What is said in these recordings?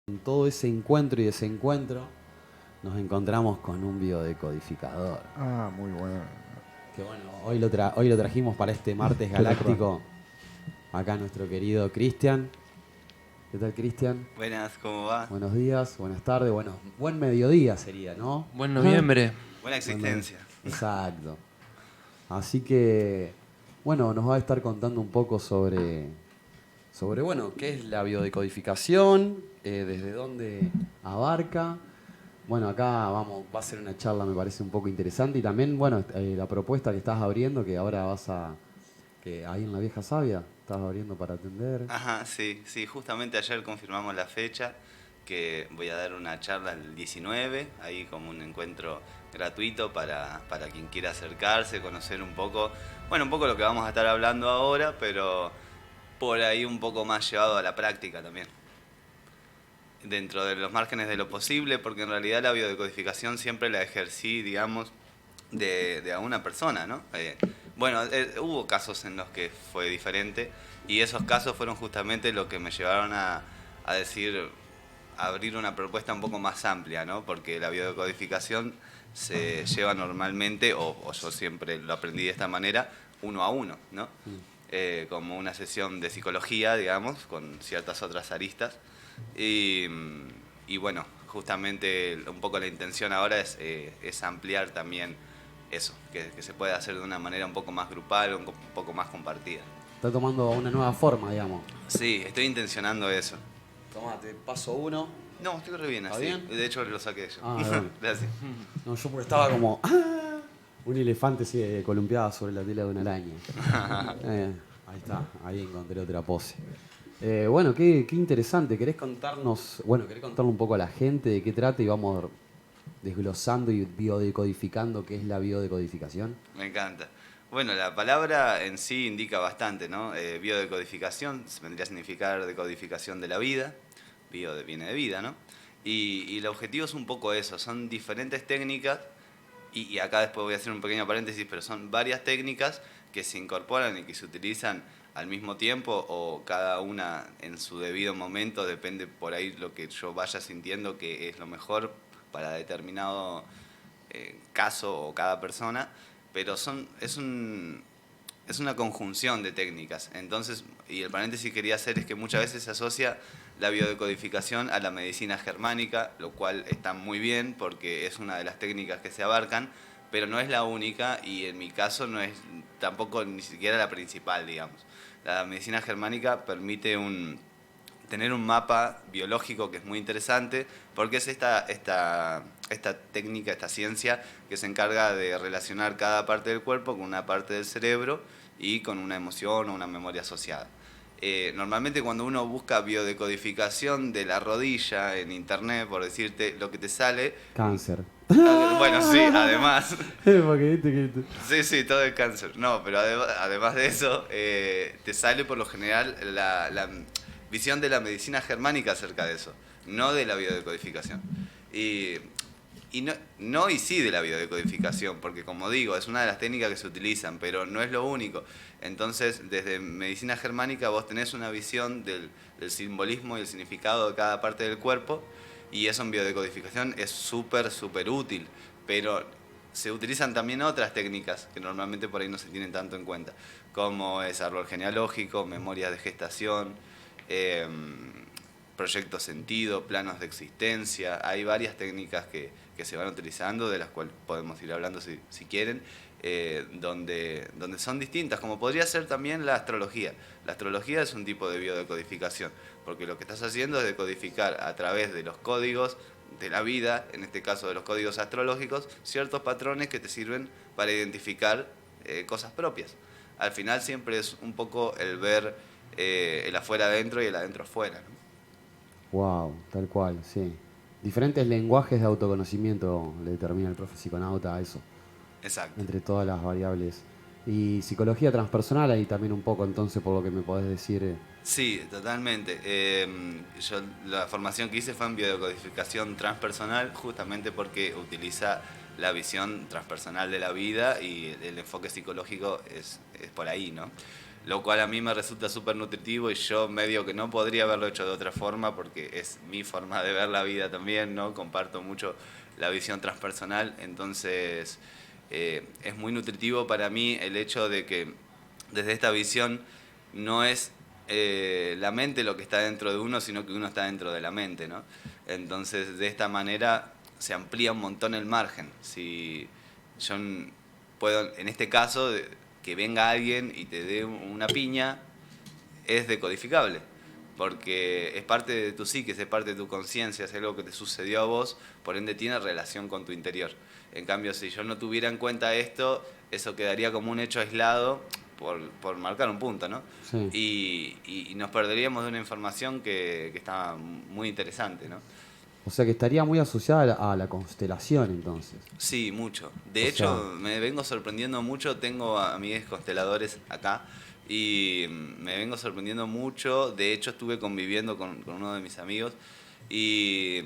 En todo ese encuentro y desencuentro nos encontramos con un biodecodificador. Ah, muy bueno. Que bueno, hoy lo trajimos para este martes galáctico. Acá nuestro querido Cristian. ¿Qué tal, Cristian? Buenas, ¿cómo va? Buenos días, buenas tardes, bueno, buen mediodía sería, ¿no? Buen noviembre. Buena existencia. Exacto. Así que, bueno, nos va a estar contando un poco sobre bueno, qué es la biodecodificación, desde dónde abarca. Bueno, acá va a ser una charla, me parece un poco interesante. Y también, bueno, la propuesta que estás abriendo, que ahora que ahí en la Vieja Sabia, estás abriendo para atender. Ajá, sí, justamente ayer confirmamos la fecha, que voy a dar una charla el 19, ahí como un encuentro gratuito para quien quiera acercarse, conocer un poco lo que vamos a estar hablando ahora, pero por ahí un poco más llevado a la práctica también. Dentro de los márgenes de lo posible, porque en realidad la biodecodificación siempre la ejercí, digamos, de a una persona, ¿no? Hubo casos en los que fue diferente y esos casos fueron justamente lo que me llevaron a abrir una propuesta un poco más amplia, ¿no? Porque la biodecodificación se lleva normalmente, o yo siempre lo aprendí de esta manera, uno a uno, ¿no? Como una sesión de psicología, digamos, con ciertas otras aristas. Y bueno, justamente un poco la intención ahora es ampliar también eso, que se puede hacer de una manera un poco más grupal, un poco más compartida. Está tomando una nueva forma, digamos. Sí, estoy intencionando eso. Tomate, paso uno. No, estoy re bien ¿Está así. bien? De hecho, lo saqué yo. Ah, bueno. Gracias. No, yo porque estaba como un elefante columpiado sobre la tela de una araña. Ahí está, ahí encontré otra pose. Bueno, qué interesante. ¿Querés contarle un poco a la gente de qué trata y vamos desglosando y biodecodificando qué es la biodecodificación? Me encanta. Bueno, la palabra en sí indica bastante, ¿no? Biodecodificación vendría a significar decodificación de la vida. Viene de vida, ¿no? Y el objetivo es un poco eso. Son diferentes técnicas, y acá después voy a hacer un pequeño paréntesis, pero son varias técnicas que se incorporan y que se utilizan al mismo tiempo o cada una en su debido momento, depende por ahí lo que yo vaya sintiendo que es lo mejor para determinado caso o cada persona, pero es una conjunción de técnicas. Entonces, y el paréntesis que quería hacer es que muchas veces se asocia la biodecodificación a la medicina germánica, lo cual está muy bien porque es una de las técnicas que se abarcan, pero no es la única y en mi caso no es tampoco ni siquiera la principal, digamos. La medicina germánica permite tener un mapa biológico que es muy interesante porque es esta técnica, esta ciencia que se encarga de relacionar cada parte del cuerpo con una parte del cerebro y con una emoción o una memoria asociada. Normalmente cuando uno busca biodecodificación de la rodilla en internet, por decirte, lo que te sale... Cáncer. Bueno, sí, además... Sí, todo es cáncer. No, pero además de eso, te sale por lo general la visión de la medicina germánica acerca de eso, no de la biodecodificación. Y sí de la biodecodificación, porque como digo, es una de las técnicas que se utilizan, pero no es lo único. Entonces, desde medicina germánica vos tenés una visión del simbolismo y el significado de cada parte del cuerpo, y eso en biodecodificación es súper útil, pero se utilizan también otras técnicas que normalmente por ahí no se tienen tanto en cuenta, como es árbol genealógico, memorias de gestación, proyecto sentido, planos de existencia. Hay varias técnicas que se van utilizando, de las cuales podemos ir hablando si quieren, donde son distintas, como podría ser también la astrología. La astrología es un tipo de biodecodificación, porque lo que estás haciendo es decodificar a través de los códigos de la vida, en este caso de los códigos astrológicos, ciertos patrones que te sirven para identificar cosas propias. Al final siempre es un poco el ver el afuera adentro y el adentro afuera, ¿no? Wow, tal cual, sí. Diferentes lenguajes de autoconocimiento le determina el profe psiconauta a eso, Exacto. entre todas las variables. Y psicología transpersonal ahí también un poco, entonces, por lo que me podés decir. Sí, totalmente. Yo la formación que hice fue en biodecodificación transpersonal, justamente porque utiliza la visión transpersonal de la vida y el enfoque psicológico es por ahí, ¿no? lo cual a mí me resulta súper nutritivo y yo medio que no podría haberlo hecho de otra forma porque es mi forma de ver la vida también, ¿no? Comparto mucho la visión transpersonal, entonces es muy nutritivo para mí el hecho de que desde esta visión no es la mente lo que está dentro de uno, sino que uno está dentro de la mente, ¿no? Entonces, de esta manera se amplía un montón el margen. Si yo puedo, en este caso, que venga alguien y te dé una piña, es decodificable, porque es parte de tu psique, es parte de tu conciencia, es algo que te sucedió a vos, por ende tiene relación con tu interior. En cambio, si yo no tuviera en cuenta esto, eso quedaría como un hecho aislado, por marcar un punto, ¿no? Sí. Y nos perderíamos de una información que está muy interesante, ¿no? O sea que estaría muy asociada a la constelación entonces. Sí, mucho. De O sea, hecho, me vengo sorprendiendo mucho, tengo amigos consteladores acá y me vengo sorprendiendo mucho. De hecho, estuve conviviendo con uno de mis amigos y,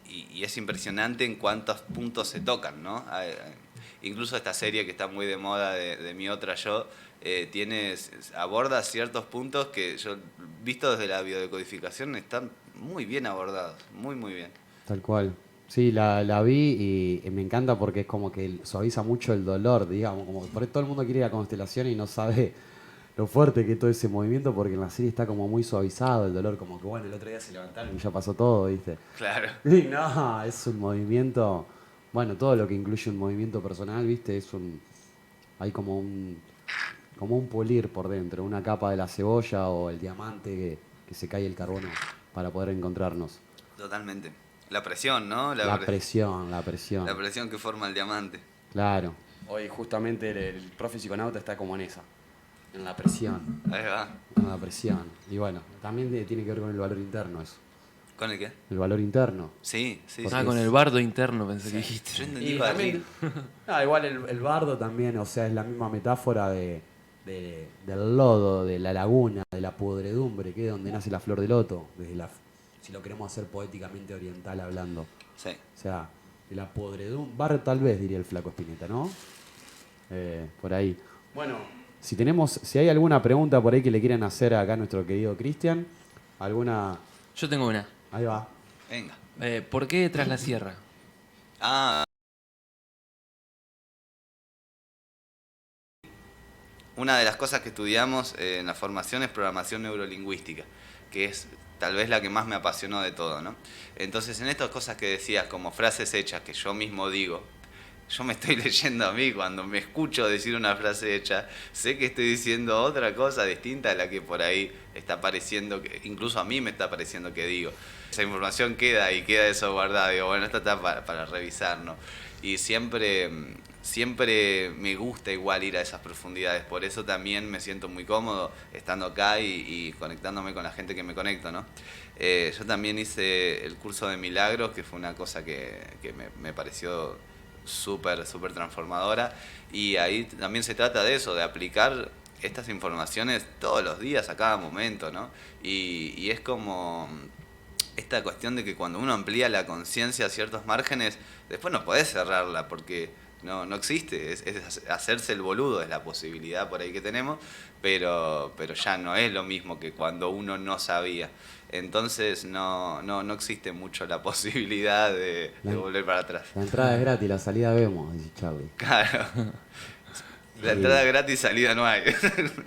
y es impresionante en cuántos puntos se tocan, ¿no? Incluso esta serie que está muy de moda de Mi Otra Yo, aborda ciertos puntos que yo, visto desde la biodecodificación, están muy bien abordados, muy, muy bien. tal cual. Sí, la vi y me encanta porque es como que suaviza mucho el dolor, digamos, como que por ahí todo el mundo quiere ir a constelación y no sabe lo fuerte que es todo ese movimiento porque en la serie está como muy suavizado el dolor, como que bueno, el otro día se levantaron y ya pasó todo, ¿viste? Claro. Y no, es un movimiento, bueno, todo lo que incluye un movimiento personal, ¿viste? Hay como un pulir por dentro, una capa de la cebolla o el diamante que se cae el carbono para poder encontrarnos. Totalmente. La presión, ¿no? La presión, la La presión. presión que forma el diamante. Claro. Hoy justamente el profe psiconauta está como en esa, en la presión, Ahí va. en la presión. Y bueno, también tiene que ver con el valor interno eso. ¿Con el qué? El valor interno. Sí, sí, Porque sí. Con el bardo interno pensé que dijiste. Yo entendí Y barril. también, igual el bardo también, o sea, es la misma metáfora del lodo, de la laguna, de la podredumbre, que es donde nace la flor de loto, si lo queremos hacer poéticamente oriental hablando. Sí. O sea, de la podredumbre, barro tal vez diría el flaco Spinetta, ¿no? Por ahí. Bueno, si hay alguna pregunta por ahí que le quieran hacer acá a nuestro querido Cristian, alguna, Yo tengo una. ahí va. Venga. ¿Por qué Tras la Sierra? Ah, una de las cosas que estudiamos en la formación es programación neurolingüística, que es tal vez la que más me apasionó de todo, ¿no? Entonces, en estas cosas que decías, como frases hechas que yo mismo digo, yo me estoy leyendo a mí cuando me escucho decir una frase hecha, sé que estoy diciendo otra cosa distinta a la que por ahí está pareciendo, incluso a mí me está pareciendo que digo. Esa información queda ahí, queda eso guardado, digo, bueno, esto está para revisar, ¿no? Y siempre me gusta igual ir a esas profundidades, por eso también me siento muy cómodo estando acá y conectándome con la gente que me conecto, ¿no? Yo también hice el curso de milagros, que fue una cosa que me pareció súper, súper transformadora, y ahí también se trata de eso, de aplicar estas informaciones todos los días, a cada momento, ¿no? Y es como esta cuestión de que cuando uno amplía la conciencia a ciertos márgenes, después no podés cerrarla porque no existe, es hacerse el boludo, es la posibilidad por ahí que tenemos, pero ya no es lo mismo que cuando uno no sabía. Entonces no existe mucho la posibilidad de volver para atrás. La entrada es gratis, la salida vemos, dice Charlie. Claro. La entrada gratis, salida no hay.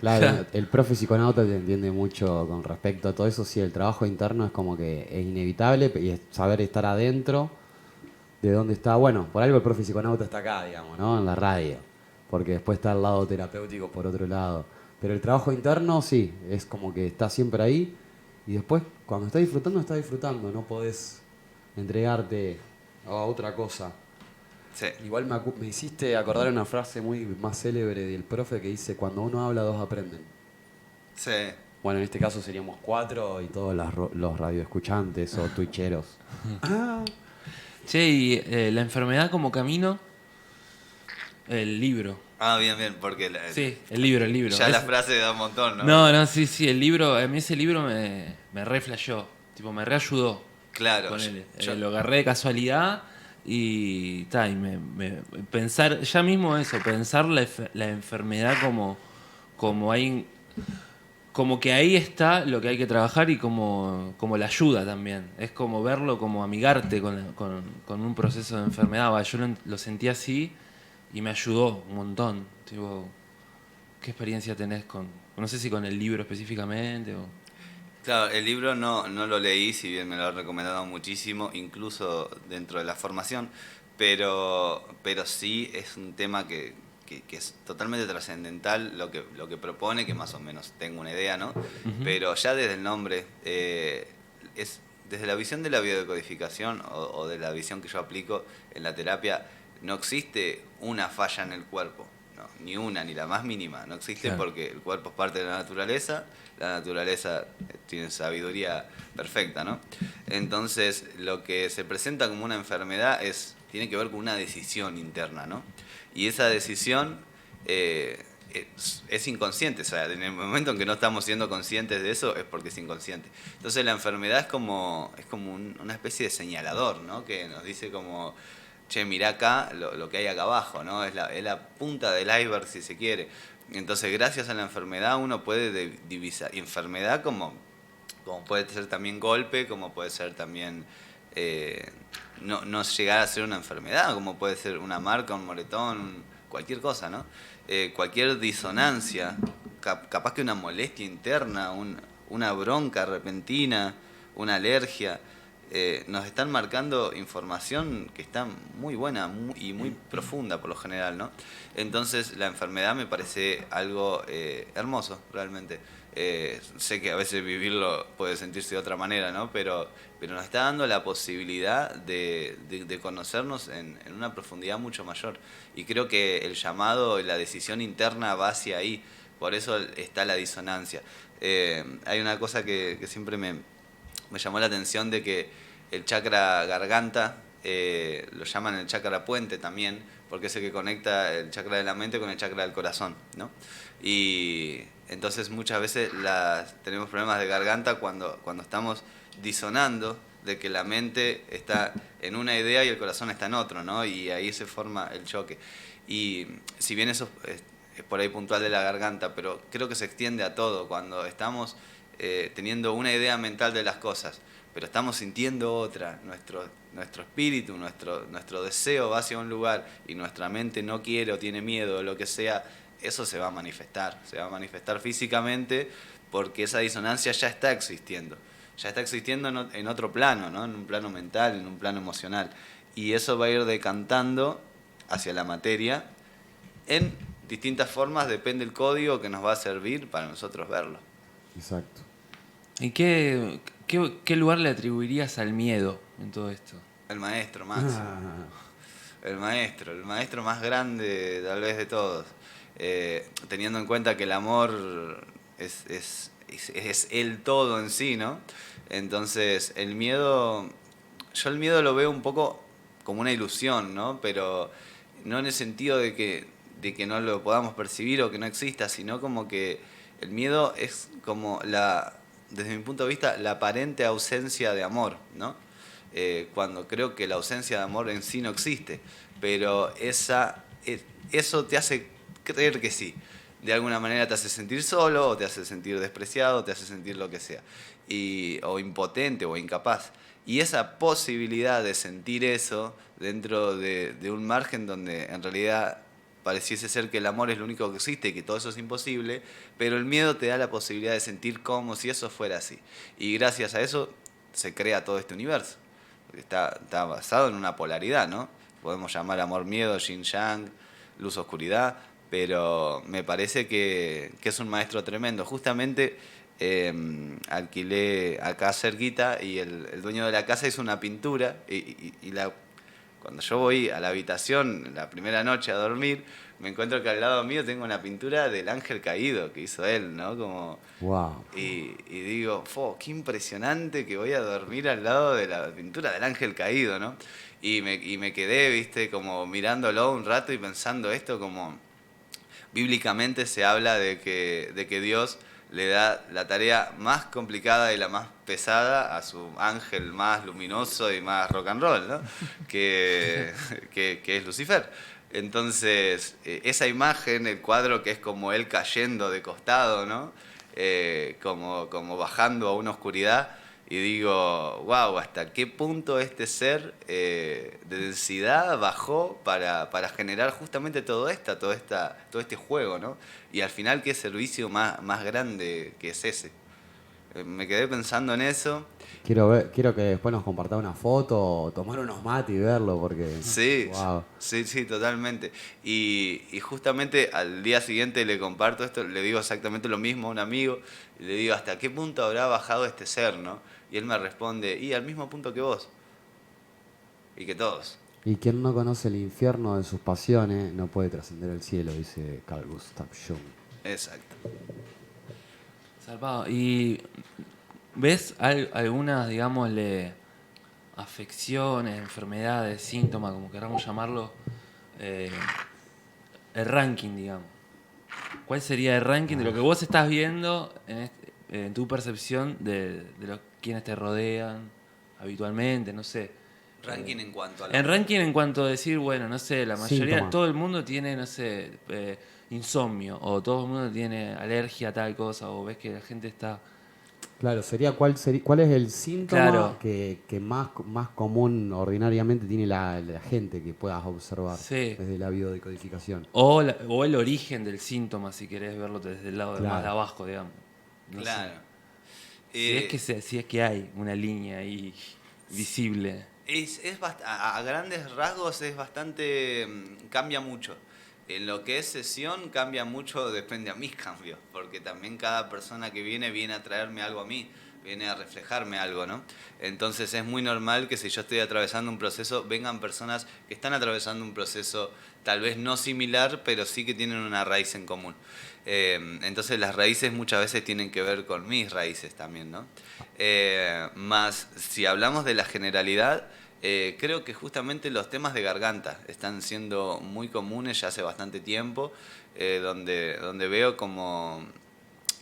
Claro, el profe psiconauta te entiende mucho con respecto a todo eso. Sí, el trabajo interno es como que es inevitable y es saber estar adentro de dónde está. Bueno, por algo el profe psiconauta está acá, digamos, ¿no? En la radio. Porque después está el lado terapéutico por otro lado. Pero el trabajo interno, sí, es como que está siempre ahí. Y después, cuando estás disfrutando. No podés entregarte a otra cosa. Sí. Igual me hiciste acordar una frase muy más célebre del profe que dice, cuando uno habla, dos aprenden. Sí. Bueno, en este caso seríamos cuatro y todos los radioescuchantes o twitcheros. Che, y la enfermedad como camino, el libro. Ah, bien, bien, porque Sí, el libro. ya la frase da un montón, ¿no? Sí, el libro, a mí ese libro me re flasheó, tipo, me re ayudó. Claro. Con él. Yo- Lo agarré de casualidad y pensar, ya mismo eso, pensar la enfermedad como hay como que ahí está lo que hay que trabajar y como la ayuda también. Es como verlo, como amigarte con un proceso de enfermedad. Yo lo sentí así y me ayudó un montón. Tipo, ¿qué experiencia tenés no sé si con el libro específicamente o... Claro, el libro no lo leí, si bien me lo han recomendado muchísimo, incluso dentro de la formación, pero sí es un tema que es totalmente trascendental lo que propone, que más o menos tengo una idea, ¿no? Ujú. Pero ya desde el nombre, es desde la visión de la biodecodificación o de la visión que yo aplico en la terapia, no existe una falla en el cuerpo, no, ni una, ni la más mínima, no existe Claro. porque el cuerpo es parte de la naturaleza tiene sabiduría perfecta, ¿no? Entonces, lo que se presenta como una enfermedad tiene que ver con una decisión interna, ¿no? Y esa decisión es inconsciente, o sea, en el momento en que no estamos siendo conscientes de eso es porque es inconsciente. Entonces la enfermedad es como una especie de señalador, ¿no? Que nos dice como, che, mirá acá lo que hay acá abajo, ¿no? Es la punta del iceberg si se quiere. Entonces, gracias a la enfermedad uno puede divisar, y enfermedad como puede ser también golpe, como puede ser también no llegar a ser una enfermedad, como puede ser una marca, un moretón, cualquier cosa, ¿no? Cualquier disonancia, capaz que una molestia interna, una bronca repentina, una alergia, nos están marcando información que está muy buena y muy profunda por lo general, ¿no? Entonces la enfermedad me parece algo hermoso, realmente. Sé que a veces vivirlo puede sentirse de otra manera, ¿no? Pero nos está dando la posibilidad de conocernos en una profundidad mucho mayor. Y creo que el llamado y la decisión interna va hacia ahí. Por eso está la disonancia. Hay una cosa que siempre me llamó la atención de que el chakra garganta lo llaman el chakra puente también, porque es el que conecta el chakra de la mente con el chakra del corazón, ¿no? Y entonces muchas veces tenemos problemas de garganta cuando estamos disonando de que la mente está en una idea y el corazón está en otro, ¿no? Y ahí se forma el choque. Y si bien eso es por ahí puntual de la garganta, pero creo que se extiende a todo, cuando estamos teniendo una idea mental de las cosas, pero estamos sintiendo otra, nuestro espíritu, nuestro deseo va hacia un lugar y nuestra mente no quiere o tiene miedo o lo que sea, eso se va a manifestar físicamente porque esa disonancia ya está existiendo en otro plano, ¿no? En un plano mental, en un plano emocional, y eso va a ir decantando hacia la materia en distintas formas, depende del código que nos va a servir para nosotros verlo. Exacto. ¿Y qué lugar le atribuirías al miedo en todo esto? El maestro máximo. El maestro más grande tal vez de todos. Teniendo en cuenta que el amor es el todo en sí, ¿no? Entonces, yo el miedo lo veo un poco como una ilusión, ¿no? Pero no en el sentido de que no lo podamos percibir o que no exista, sino como que el miedo es como desde mi punto de vista, la aparente ausencia de amor, ¿no? Cuando creo que la ausencia de amor en sí no existe, pero eso te hace creer que sí. De alguna manera te hace sentir solo, o te hace sentir despreciado, o te hace sentir lo que sea, o impotente o incapaz. Y esa posibilidad de sentir eso dentro de un margen donde en realidad pareciese ser que el amor es lo único que existe y que todo eso es imposible, pero el miedo te da la posibilidad de sentir como si eso fuera así. Y gracias a eso se crea todo este universo. Está basado en una polaridad, ¿no? Podemos llamar amor-miedo, yin-yang, luz-oscuridad, pero me parece que es un maestro tremendo. Justamente alquilé acá cerquita y el dueño de la casa hizo una pintura cuando yo voy a la habitación la primera noche a dormir, me encuentro que al lado mío tengo una pintura del ángel caído que hizo él, ¿no? Wow. Y digo, qué impresionante que voy a dormir al lado de la pintura del ángel caído, ¿no? Y me quedé, viste, como mirándolo un rato y pensando esto como bíblicamente se habla de que Dios le da la tarea más complicada y la más pesada a su ángel más luminoso y más rock and roll, ¿no? que es Lucifer. Entonces, esa imagen, el cuadro que es como él cayendo de costado, ¿no? Como bajando a una oscuridad, y digo, wow, ¿hasta qué punto este ser de densidad bajó para generar justamente todo este juego, ¿no? Y al final, ¿qué servicio más grande que es ese? Me quedé pensando en eso. Quiero que después nos comparta una foto o tomar unos mates y verlo, porque. Sí, Wow. sí, totalmente. Y justamente al día siguiente le comparto esto, le digo exactamente lo mismo a un amigo, y le digo, ¿hasta qué punto habrá bajado este ser, no? Y él me responde, y al mismo punto que vos, y que todos. Y quien no conoce el infierno de sus pasiones no puede trascender el cielo, dice Carl Gustav Jung. Exacto. Zarpado. ¿Y ves algunas, digámosle, afecciones, enfermedades, síntomas, como queramos llamarlo, eh, el ranking, digamos? ¿Cuál sería el ranking de lo que vos estás viendo en tu percepción de quienes te rodean habitualmente? No sé. Ranking en cuanto a En ranking en cuanto a decir, bueno, no sé, la mayoría, Síntoma. todo el mundo tiene, no sé, insomnio, o todo el mundo tiene alergia a tal cosa, o ves que la gente está... Claro, ¿cuál es el síntoma Claro, que más común ordinariamente tiene la gente que puedas observar sí. desde la biodecodificación? O el origen del síntoma, si querés verlo desde el lado de más de Claro. abajo, digamos. No sé. Claro. Si es que hay una línea ahí visible. A grandes rasgos es bastante, cambia mucho. En lo que es sesión cambia mucho, depende a mis cambios, porque también cada persona que viene a traerme algo a mí, viene a reflejarme algo, ¿no? Entonces es muy normal que si yo estoy atravesando un proceso, vengan personas que están atravesando un proceso tal vez no similar, pero sí que tienen una raíz en común. Entonces las raíces muchas veces tienen que ver con mis raíces también, ¿no? Más si hablamos de la generalidad, creo que justamente los temas de garganta están siendo muy comunes ya hace bastante tiempo, donde veo como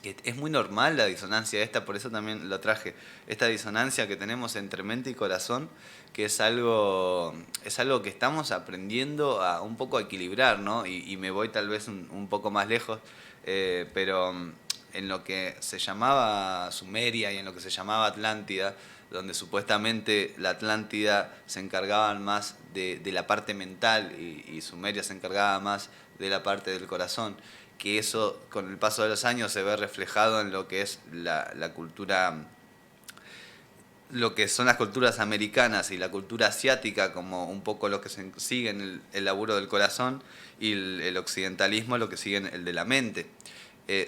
que es muy normal la disonancia esta, por eso también lo traje, esta disonancia que tenemos entre mente y corazón, que es algo que estamos aprendiendo a un poco a equilibrar, ¿no? Y me voy tal vez un poco más lejos, pero en lo que se llamaba Sumeria y en lo que se llamaba Atlántida, donde supuestamente la Atlántida se encargaba más de la parte mental y Sumeria se encargaba más de la parte del corazón, que eso con el paso de los años se ve reflejado en lo que es la cultura, lo que son las culturas americanas y la cultura asiática, como un poco lo que siguen el laburo del corazón, y el occidentalismo lo que siguen el de la mente.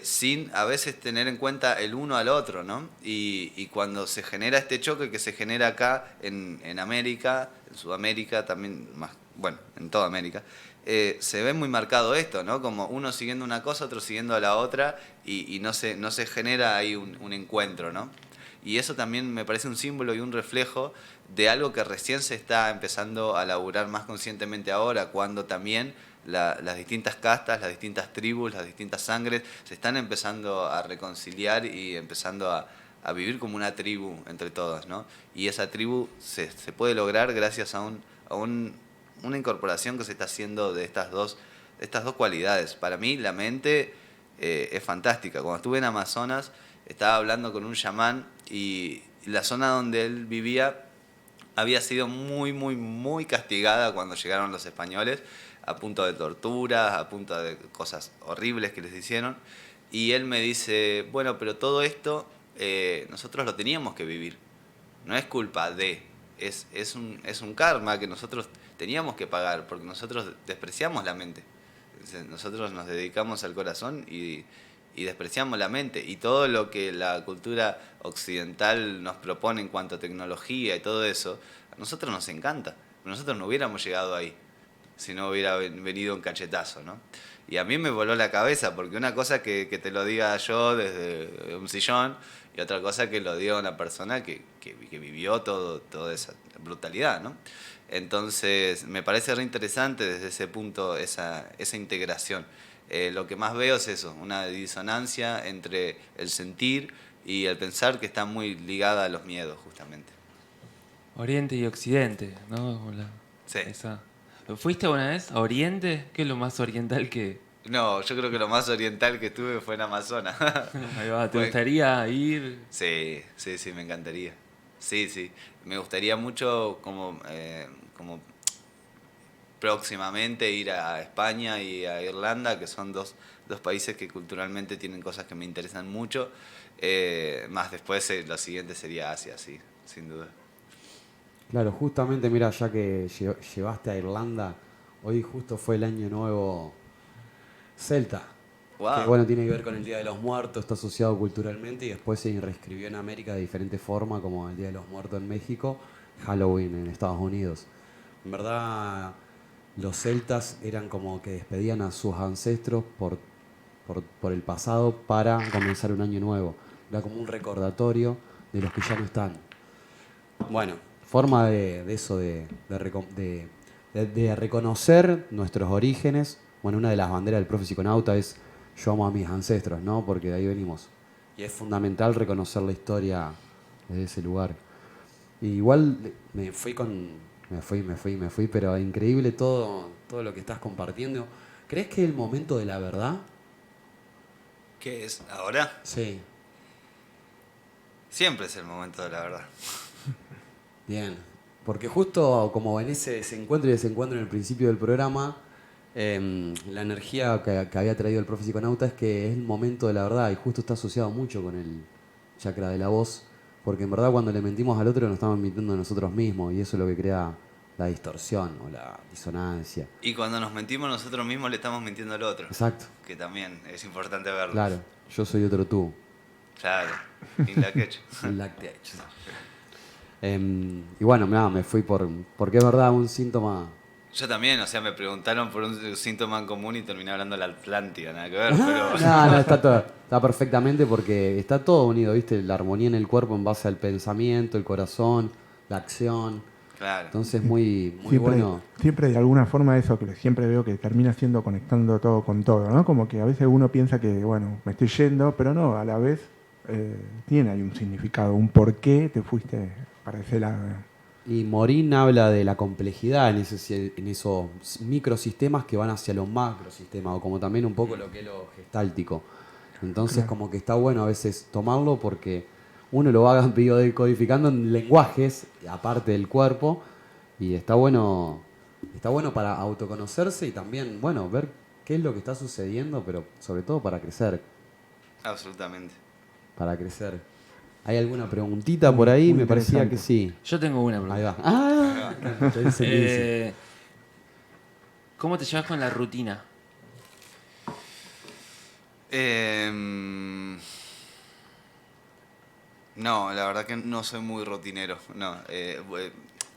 Sin a veces tener en cuenta el uno al otro, ¿no? Y cuando se genera este choque que se genera acá en América, en Sudamérica, también más, bueno, en toda América, se ve muy marcado esto, ¿no? Como uno siguiendo una cosa, otro siguiendo a la otra, y no se genera ahí un encuentro, ¿no? Y eso también me parece un símbolo y un reflejo de algo que recién se está empezando a laburar más conscientemente ahora, cuando también las distintas castas, las distintas tribus, las distintas sangres se están empezando a reconciliar y empezando a vivir como una tribu entre todas, ¿no? Y esa tribu se puede lograr gracias a una incorporación que se está haciendo de estas dos cualidades. Para mí la mente es fantástica. Cuando estuve en Amazonas estaba hablando con un chamán y la zona donde él vivía había sido muy, muy, muy castigada cuando llegaron los españoles, a punto de torturas, a punto de cosas horribles que les hicieron. Y él me dice, bueno, pero todo esto nosotros lo teníamos que vivir. No es culpa de, es un karma que nosotros teníamos que pagar, porque nosotros despreciamos la mente. Nosotros nos dedicamos al corazón y despreciamos la mente. Y todo lo que la cultura occidental nos propone en cuanto a tecnología y todo eso, a nosotros nos encanta. Nosotros no hubiéramos llegado ahí si no hubiera venido un cachetazo, ¿no? Y a mí me voló la cabeza, porque una cosa que te lo diga yo desde un sillón, y otra cosa que lo diga una persona que vivió toda esa brutalidad, ¿no? Entonces, me parece re interesante desde ese punto esa integración. Lo que más veo es eso, una disonancia entre el sentir y el pensar, que está muy ligada a los miedos, justamente. Oriente y Occidente, ¿no? Sí. Esa. ¿Fuiste alguna vez a Oriente? ¿Qué es lo más oriental que...? No, yo creo que lo más oriental que estuve fue en Amazonas. Ahí va, ¿te Fue- gustaría ir? Sí, sí, sí, me encantaría. Sí, sí. Me gustaría mucho como próximamente ir a España y a Irlanda, que son dos países que culturalmente tienen cosas que me interesan mucho. Más después, lo siguiente sería Asia, sí, sin duda. Claro, justamente, mira, ya que llevaste a Irlanda, hoy justo fue el año nuevo celta, que Wow, bueno, tiene que ver con el Día de los Muertos, está asociado culturalmente y después se reescribió en América de diferente forma, como el Día de los Muertos en México, Halloween en Estados Unidos. En verdad, los celtas eran como que despedían a sus ancestros por el pasado para comenzar un año nuevo. Era como un recordatorio de los que ya no están. Bueno, forma de eso, de reconocer nuestros orígenes. Bueno, una de las banderas del profe psiconauta es yo amo a mis ancestros, ¿no? Porque de ahí venimos. Y es fundamental reconocer la historia desde ese lugar. Y igual me fui, pero increíble todo lo que estás compartiendo. ¿Crees que es el momento de la verdad? ¿qué es? ¿Ahora? Sí, Siempre es el momento de la verdad. bien. Porque justo como en ese desencuentro y desencuentro en el principio del programa, la energía que había traído el profe psiconauta es que es el momento de la verdad y justo está asociado mucho con el chakra de la voz, porque en verdad cuando le mentimos al otro nos estamos mintiendo a nosotros mismos y eso es lo que crea la distorsión o la disonancia. Y cuando nos mentimos nosotros mismos le estamos mintiendo al otro, Exacto, que también es importante verlo. claro, yo soy otro tú. Claro, in la quecha. El lácteos. Y bueno, nada, me fui porque es verdad un síntoma. Yo también, o sea, me preguntaron por un síntoma en común y terminé hablando de la Atlántida, nada que ver, pero... No, está todo, está perfectamente porque está todo unido, ¿viste? La armonía en el cuerpo en base al pensamiento, el corazón, la acción. Claro. Entonces muy Siempre, bueno. siempre de alguna forma eso que siempre veo que termina siendo conectando todo con todo, ¿no? Como que a veces uno piensa que, bueno, me estoy yendo, pero no, a la vez tiene ahí un significado, un por qué te fuiste para ese lado. Y Morín habla de la complejidad en esos microsistemas que van hacia los macrosistemas, o como también un poco lo que es lo gestáltico. Entonces, Claro. como que está bueno a veces tomarlo porque uno lo va biodecodificando en lenguajes, aparte del cuerpo, y está bueno para autoconocerse y también, bueno, ver qué es lo que está sucediendo, pero sobre todo para crecer, Absolutamente. para crecer. ¿Hay alguna preguntita por ahí? Muy Me parecía que interesante. sí. Yo tengo una Ahí pregunta. va. ¡Ah! Te dice que sí. ¿Cómo te llevas con la rutina? No, la verdad que no soy muy rutinero. No,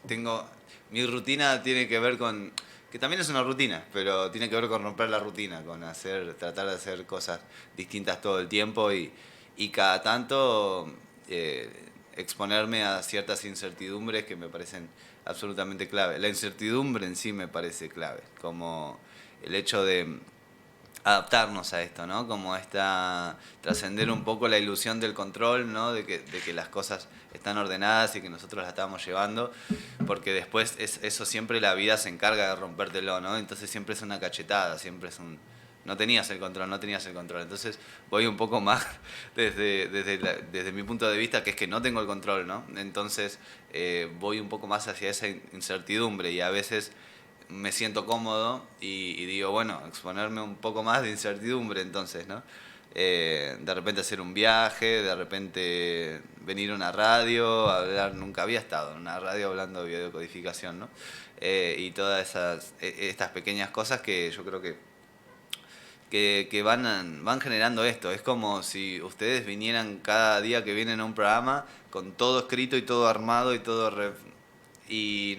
tengo mi rutina tiene que ver con que también es una rutina, pero tiene que ver con romper la rutina, con tratar de hacer cosas distintas todo el tiempo y cada tanto eh, exponerme a ciertas incertidumbres que me parecen absolutamente clave. La incertidumbre en sí me parece clave, como el hecho de adaptarnos a esto, ¿no? Como esta, trascender un poco la ilusión del control, ¿no? De que las cosas están ordenadas y que nosotros las estamos llevando, porque después eso siempre la vida se encarga de rompértelo, ¿no? Entonces siempre es una cachetada, siempre es un... No tenías el control, no tenías el control. Entonces voy un poco más desde mi punto de vista, que es que no tengo el control, ¿no? Entonces voy un poco más hacia esa incertidumbre y a veces me siento cómodo y digo, bueno, exponerme un poco más de incertidumbre entonces, ¿no? De repente hacer un viaje, de repente venir a una radio, hablar, nunca había estado en una radio hablando de biodecodificación, ¿no? Y todas estas pequeñas cosas que yo creo que van generando esto. Es como si ustedes vinieran cada día que vienen a un programa con todo escrito y todo armado y todo... y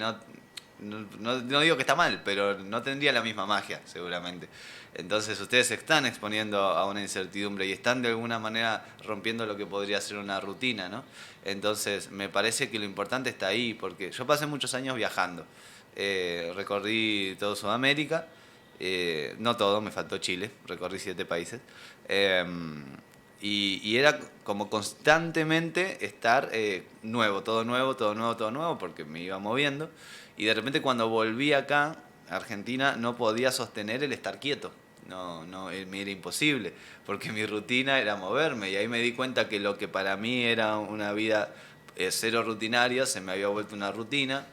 no digo que está mal, pero no tendría la misma magia, seguramente. Entonces ustedes se están exponiendo a una incertidumbre y están de alguna manera rompiendo lo que podría ser una rutina, ¿no? Entonces me parece que lo importante está ahí, porque yo pasé muchos años viajando. Recorrí todo Sudamérica, no todo, me faltó Chile, recorrí 7 países. Y era como constantemente estar nuevo, todo nuevo, todo nuevo, todo nuevo, porque me iba moviendo. Y de repente cuando volví acá, Argentina no podía sostener el estar quieto. Me era imposible, porque mi rutina era moverme, y ahí me di cuenta que lo que para mí era una vida cero rutinaria se me había vuelto una rutina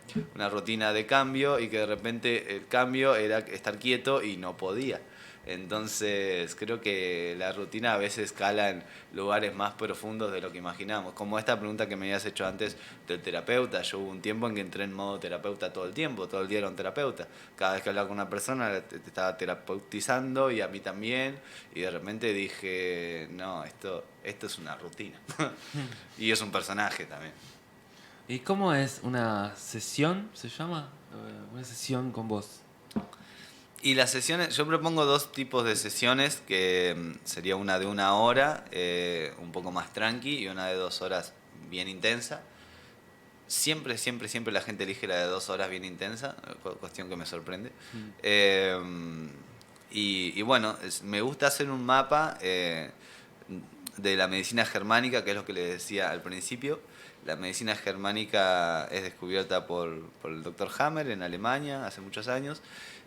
de cambio, y que de repente el cambio era estar quieto y no podía. Entonces creo que la rutina a veces cala en lugares más profundos de lo que imaginamos. Como esta pregunta que me habías hecho antes del terapeuta. Yo hubo un tiempo en que entré en modo terapeuta todo el tiempo, todo el día era un terapeuta. Cada vez que hablaba con una persona te estaba terapeutizando, y a mí también. Y de repente dije, no, esto es una rutina. Y es un personaje también. ¿Y cómo es una sesión, se llama? Una sesión con vos. Y las sesiones, yo propongo 2 tipos de sesiones, que sería una de 1 hora, un poco más tranqui, y una de 2 horas bien intensa. Siempre la gente elige la de 2 horas bien intensa, cuestión que me sorprende. Y bueno, me gusta hacer un mapa de la medicina germánica, que es lo que les decía al principio. La medicina germánica es descubierta por el Dr. Hammer en Alemania hace muchos años.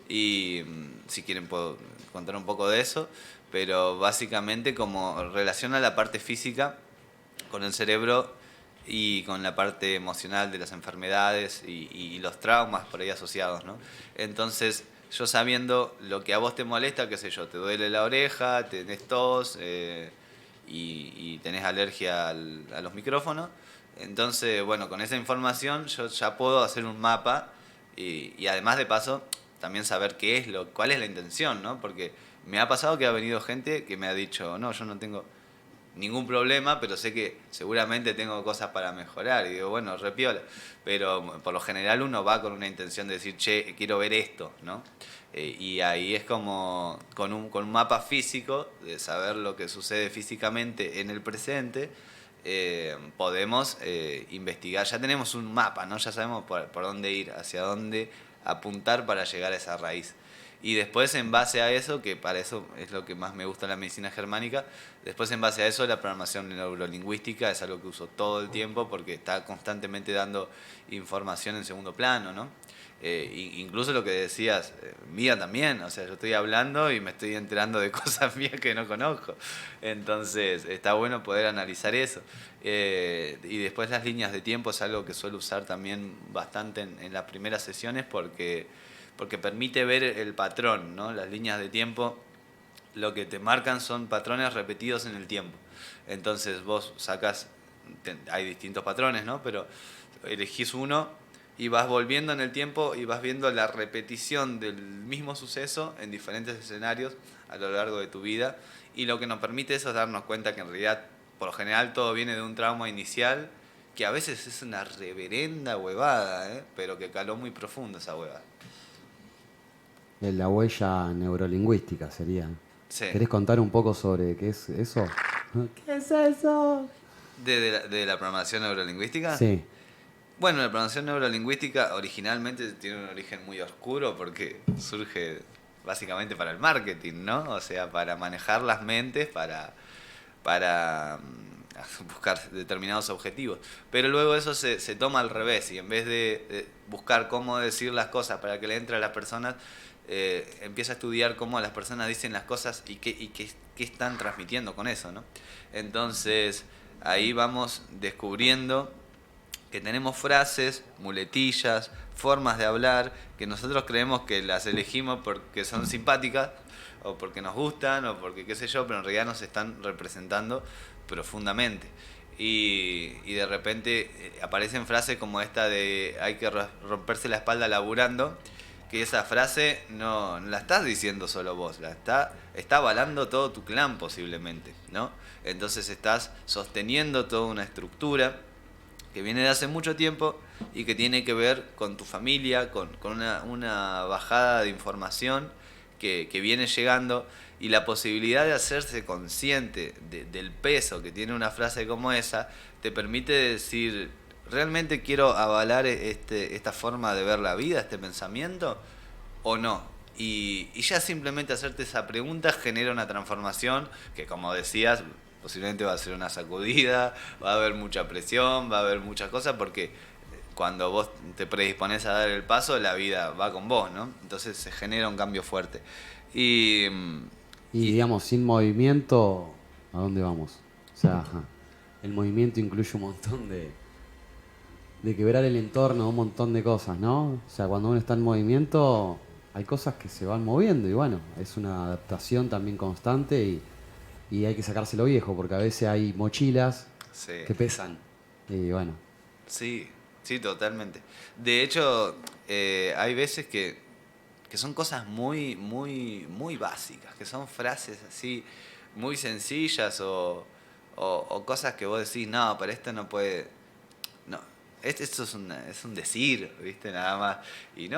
Y si quieren puedo contar un poco de eso, pero básicamente como relaciona la parte física con el cerebro y con la parte emocional de las enfermedades y los traumas por ahí asociados, ¿no? Entonces, yo sabiendo lo que a vos te molesta, qué sé yo, te duele la oreja, tenés tos y tenés alergia a los micrófonos, entonces, bueno, con esa información yo ya puedo hacer un mapa y además de paso también saber cuál es la intención, ¿no? Porque me ha pasado que ha venido gente que me ha dicho, no, yo no tengo ningún problema, pero sé que seguramente tengo cosas para mejorar. Y digo, bueno, repiola. Pero por lo general uno va con una intención de decir, che, quiero ver esto, ¿no? Y ahí es como con un mapa físico, de saber lo que sucede físicamente en el presente, podemos investigar. Ya tenemos un mapa, ¿no? Ya sabemos por dónde ir, hacia dónde apuntar para llegar a esa raíz. Y después, en base a eso, que para eso es lo que más me gusta de la medicina germánica, después en base a eso la programación neurolingüística es algo que uso todo el tiempo, porque está constantemente dando información en segundo plano, ¿no? Incluso lo que decías, mía también, o sea, yo estoy hablando y me estoy enterando de cosas mías que no conozco. Entonces está bueno poder analizar eso. Y después las líneas de tiempo es algo que suelo usar también bastante en las primeras sesiones, porque permite ver el patrón, ¿no? Las líneas de tiempo lo que te marcan son patrones repetidos en el tiempo. Entonces vos sacas, hay distintos patrones, ¿no? Pero elegís uno y vas volviendo en el tiempo y vas viendo la repetición del mismo suceso en diferentes escenarios a lo largo de tu vida. Y lo que nos permite eso es darnos cuenta que en realidad, por lo general, todo viene de un trauma inicial, que a veces es una reverenda huevada, pero que caló muy profundo esa huevada. La huella neurolingüística sería. Sí. ¿Querés contar un poco sobre qué es eso? ¿Qué es eso? ¿De la programación neurolingüística? Sí. Bueno, la programación neurolingüística originalmente tiene un origen muy oscuro, porque surge básicamente para el marketing, ¿no? O sea, para manejar las mentes, para buscar determinados objetivos. Pero luego eso se toma al revés, y en vez de buscar cómo decir las cosas para que le entre a las personas, empieza a estudiar cómo las personas dicen las cosas y qué están transmitiendo con eso, ¿no? Entonces, ahí vamos descubriendo que tenemos frases, muletillas, formas de hablar, que nosotros creemos que las elegimos porque son simpáticas, o porque nos gustan, o porque qué sé yo, pero en realidad nos están representando profundamente. Y de repente aparecen frases como esta de hay que romperse la espalda laburando, que esa frase no la estás diciendo solo vos, está avalando todo tu clan posiblemente, ¿no? Entonces estás sosteniendo toda una estructura que viene de hace mucho tiempo y que tiene que ver con tu familia, con una bajada de información que viene llegando, y la posibilidad de hacerse consciente del peso que tiene una frase como esa te permite decir, ¿realmente quiero avalar esta forma de ver la vida, este pensamiento, o no? Y ya simplemente hacerte esa pregunta genera una transformación que, como decías, posiblemente va a ser una sacudida, va a haber mucha presión, va a haber muchas cosas, porque cuando vos te predispones a dar el paso, la vida va con vos, ¿no? Entonces se genera un cambio fuerte. Y digamos, sin movimiento, ¿a dónde vamos? O sea, ajá, el movimiento incluye un montón de quebrar el entorno, un montón de cosas, ¿no? O sea, cuando uno está en movimiento, hay cosas que se van moviendo y bueno, es una adaptación también constante y hay que sacárselo viejo, porque a veces hay mochilas sí. que pesan y bueno. Sí, sí, totalmente. De hecho, hay veces que son cosas muy, muy, muy básicas, que son frases así muy sencillas o cosas que vos decís, no, pero esto no puede... No, esto es un decir, ¿viste? Nada más. Y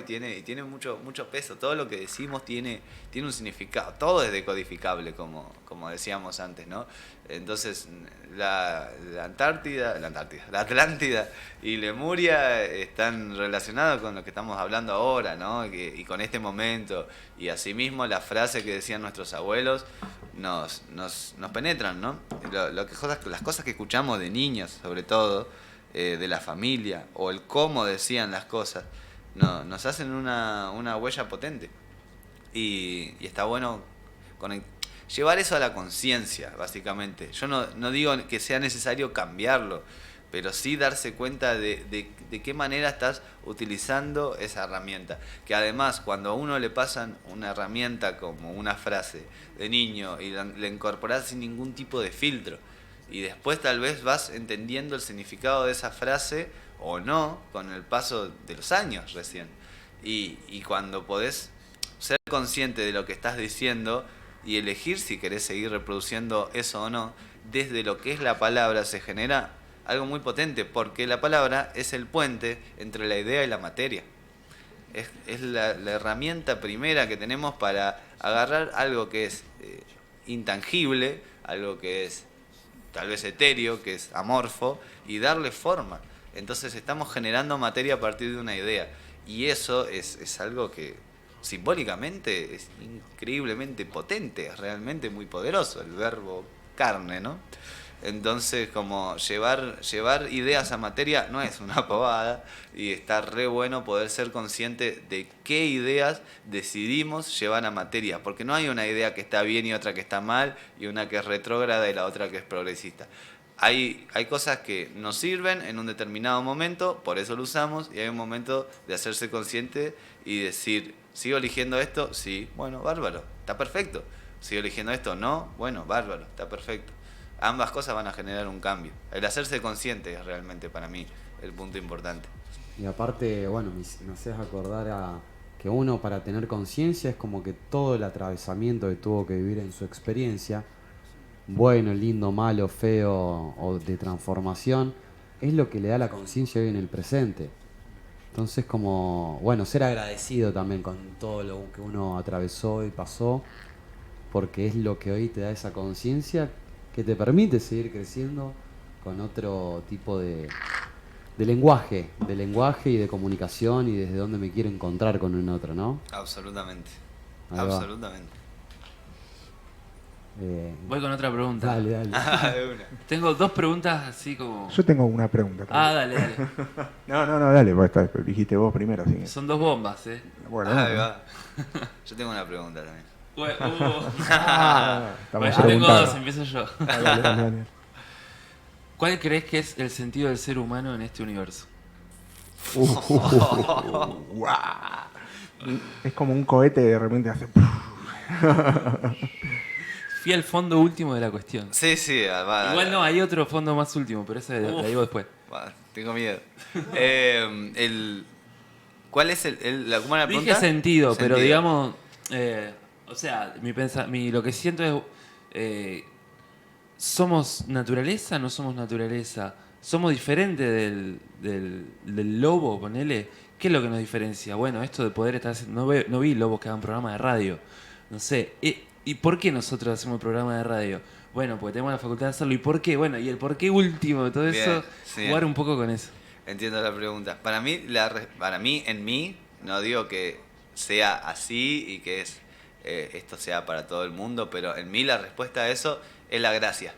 tiene mucho peso. Todo lo que decimos tiene un significado. Todo es decodificable, como decíamos antes, ¿no? Entonces, la Atlántida y Lemuria están relacionados con lo que estamos hablando ahora, ¿no? Y con este momento. Y asimismo, la frase que decían nuestros abuelos nos penetran, ¿no? Las cosas que escuchamos de niños, sobre todo, de la familia, o el cómo decían las cosas, nos hacen una huella potente. Y está bueno llevar eso a la conciencia, básicamente. Yo no digo que sea necesario cambiarlo, pero sí darse cuenta de qué manera estás utilizando esa herramienta. Que además, cuando a uno le pasan una herramienta como una frase de niño y la incorporás sin ningún tipo de filtro, y después tal vez vas entendiendo el significado de esa frase o no con el paso de los años recién. Y cuando podés ser consciente de lo que estás diciendo y elegir si querés seguir reproduciendo eso o no, desde lo que es la palabra se genera algo muy potente, porque la palabra es el puente entre la idea y la materia. Es la herramienta primera que tenemos para agarrar algo que es intangible, algo que es tal vez etéreo, que es amorfo, y darle forma. Entonces estamos generando materia a partir de una idea. Y eso es algo que simbólicamente es increíblemente potente, es realmente muy poderoso, el verbo carne, ¿no? Entonces, como llevar ideas a materia no es una pavada, y está re bueno poder ser consciente de qué ideas decidimos llevar a materia, porque no hay una idea que está bien y otra que está mal, y una que es retrógrada y la otra que es progresista. Hay cosas que nos sirven en un determinado momento, por eso lo usamos, y hay un momento de hacerse consciente y decir, ¿sigo eligiendo esto? Sí, bueno, bárbaro, está perfecto. ¿Sigo eligiendo esto? No, bueno, bárbaro, está perfecto. Ambas cosas van a generar un cambio. El hacerse consciente es realmente para mí el punto importante. Y aparte, bueno, me haces acordar a que uno para tener conciencia es como que todo el atravesamiento que tuvo que vivir en su experiencia, bueno, lindo, malo, feo o de transformación, es lo que le da la conciencia hoy en el presente. Entonces como, bueno, ser agradecido también con todo lo que uno atravesó y pasó, porque es lo que hoy te da esa conciencia que te permite seguir creciendo con otro tipo de lenguaje y de comunicación y desde dónde me quiero encontrar con un otro, ¿no? Absolutamente. Ahí va. Absolutamente. Voy con otra pregunta. Dale. De una. Tengo dos preguntas así como... Yo tengo una pregunta. Dale. No, dale, vos dijiste vos primero. Así que... Son dos bombas, Bueno, Ahí va. Yo tengo una pregunta también. Bueno, estamos yo tengo preguntando. dos, empiezo yo. Dale. ¿Cuál crees que es el sentido del ser humano en este universo? Es como un cohete de repente hace... Fui al fondo último de la cuestión. Sí, va. Igual no, hay otro fondo más último, pero ese lo digo después. Va, tengo miedo. ¿Cuál es cómo era la pregunta? Dije sentido, pero digamos... o sea, lo que siento es... ¿somos naturaleza? ¿No somos naturaleza? ¿Somos diferentes del lobo, ponele? ¿Qué es lo que nos diferencia? Bueno, esto de poder estar haciendo... No vi lobos que hagan programa de radio. No sé. ¿Y por qué nosotros hacemos el programa de radio? Bueno, porque tenemos la facultad de hacerlo. ¿Y por qué? Bueno, y el por qué último de todo eso, sí. Jugar un poco con eso. Entiendo la pregunta. Para mí, en mí, no digo que sea así y que esto sea para todo el mundo, pero en mí la respuesta a eso es la gracia.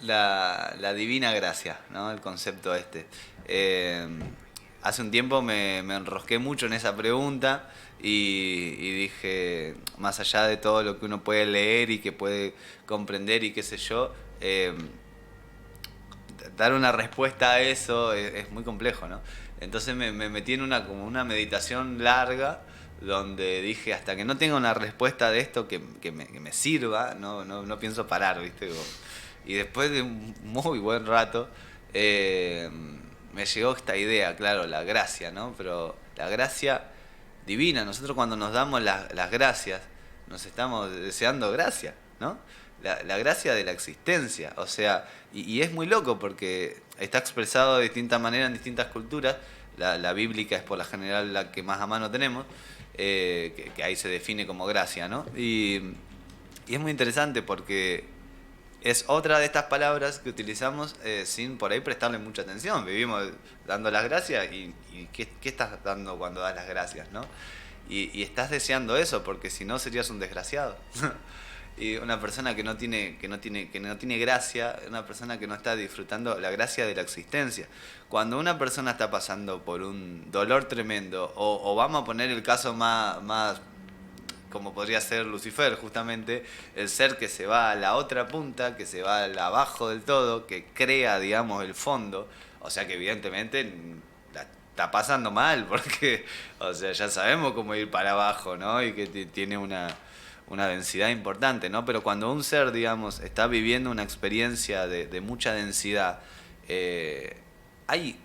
La divina gracia, ¿no? El concepto este. Hace un tiempo me enrosqué mucho en esa pregunta y dije, más allá de todo lo que uno puede leer y que puede comprender y qué sé yo, dar una respuesta a eso es muy complejo, ¿no? Entonces me metí en como una meditación larga donde dije, hasta que no tenga una respuesta de esto que me sirva, no pienso parar, ¿viste? Y después de un muy buen rato me llegó esta idea, claro, la gracia, ¿no? Pero la gracia divina, nosotros cuando nos damos las gracias, nos estamos deseando gracia, ¿no? La gracia de la existencia, o sea, y es muy loco porque está expresado de distintas maneras en distintas culturas. La bíblica es por la general la que más a mano tenemos, que ahí se define como gracia, ¿no? Y es muy interesante porque es otra de estas palabras que utilizamos sin por ahí prestarle mucha atención. Vivimos dando las gracias y ¿qué estás dando cuando das las gracias, no? Y estás deseando eso porque si no serías un desgraciado. Y una persona que no tiene gracia, una persona que no está disfrutando la gracia de la existencia. Cuando una persona está pasando por un dolor tremendo, o vamos a poner el caso más como podría ser Lucifer, justamente, el ser que se va a la otra punta, que se va al abajo del todo, que crea, digamos, el fondo, o sea que evidentemente la está pasando mal, porque, o sea, ya sabemos cómo ir para abajo, ¿no? Y que tiene una densidad importante, ¿no? Pero cuando un ser, digamos, está viviendo una experiencia de mucha densidad, hay,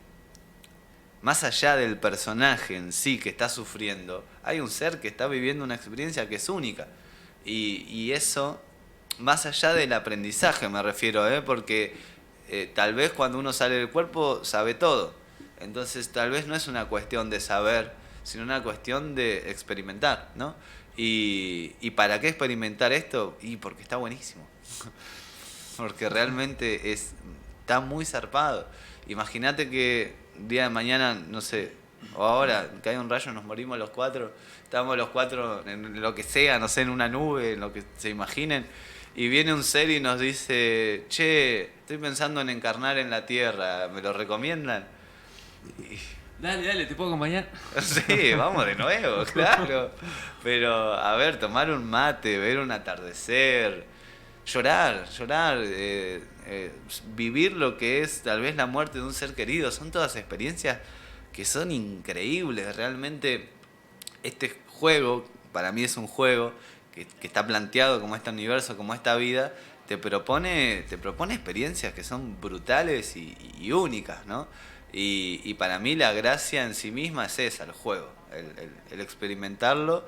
más allá del personaje en sí que está sufriendo, hay un ser que está viviendo una experiencia que es única. Y eso, más allá del aprendizaje me refiero, porque tal vez cuando uno sale del cuerpo sabe todo. Entonces tal vez no es una cuestión de saber, sino una cuestión de experimentar, ¿no? ¿Y para qué experimentar esto? Y porque está buenísimo. Porque realmente está muy zarpado. Imagínate que día de mañana, no sé, o ahora cae un rayo, nos morimos los cuatro, estamos los cuatro en lo que sea, no sé, en una nube, en lo que se imaginen, y viene un ser y nos dice, che, estoy pensando en encarnar en la tierra, ¿me lo recomiendan? Dale, ¿te puedo acompañar? Sí, vamos de nuevo, claro. Pero, a ver, tomar un mate, ver un atardecer, llorar, vivir lo que es tal vez la muerte de un ser querido, son todas experiencias que son increíbles. Realmente este juego, para mí es un juego que está planteado como este universo, como esta vida, te propone experiencias que son brutales y únicas, ¿no? Y para mí la gracia en sí misma es esa, el juego, el experimentarlo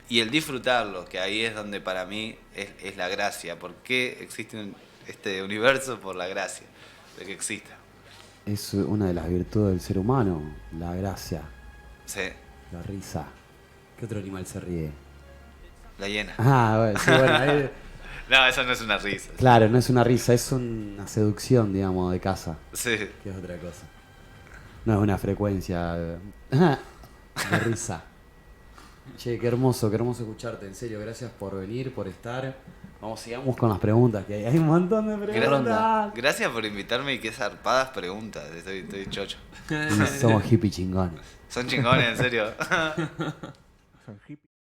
y el disfrutarlo, que ahí es donde para mí es la gracia. ¿Por qué existe este universo? Por la gracia de que exista. Es una de las virtudes del ser humano, la gracia, Sí, la risa. ¿Qué otro animal se ríe? la hiena. Ah, bueno, sí, bueno, ahí- No, eso no es una risa. claro, no es una risa, es una seducción, digamos, de casa, Sí. que es otra cosa. No es una frecuencia de risa. Che, qué hermoso escucharte, en serio, gracias por venir, por estar. Vamos, sigamos con las preguntas, que hay un montón de preguntas. Gracias por invitarme y qué zarpadas preguntas. Estoy chocho. Y somos hippie chingones. Son chingones, en serio. Son hippies.